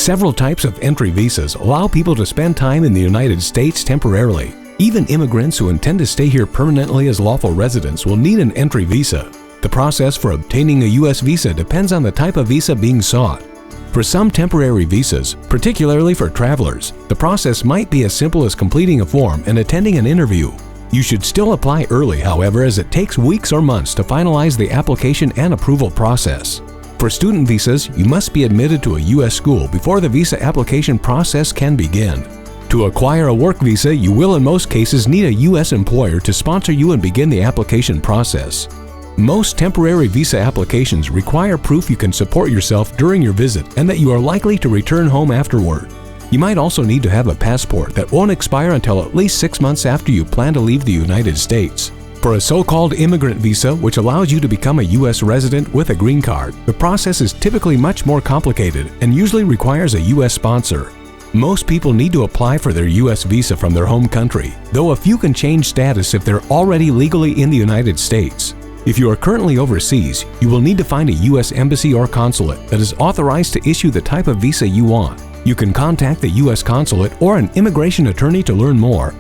Several types of entry visas allow people to spend time in the United States temporarily. Even immigrants who intend to stay here permanently as lawful residents will need an entry visa. The process for obtaining a U.S. visa depends on the type of visa being sought. For some temporary visas, particularly for travelers, the process might be as simple as completing a form and attending an interview. You should still apply early, however, as it takes weeks or months to finalize the application and approval process. For student visas, you must be admitted to a U.S. school before the visa application process can begin. To acquire a work visa, you will in most cases need a U.S. employer to sponsor you and begin the application process. Most temporary visa applications require proof you can support yourself during your visit and that you are likely to return home afterward. You might also need to have a passport that won't expire until at least 6 months after you plan to leave the United States. For a so-called immigrant visa, which allows you to become a U.S. resident with a green card, the process is typically much more complicated and usually requires a U.S. sponsor. Most people need to apply for their U.S. visa from their home country, though a few can change status if they're already legally in the United States. If you are currently overseas, you will need to find a U.S. embassy or consulate that is authorized to issue the type of visa you want. You can contact the U.S. consulate or an immigration attorney to learn more,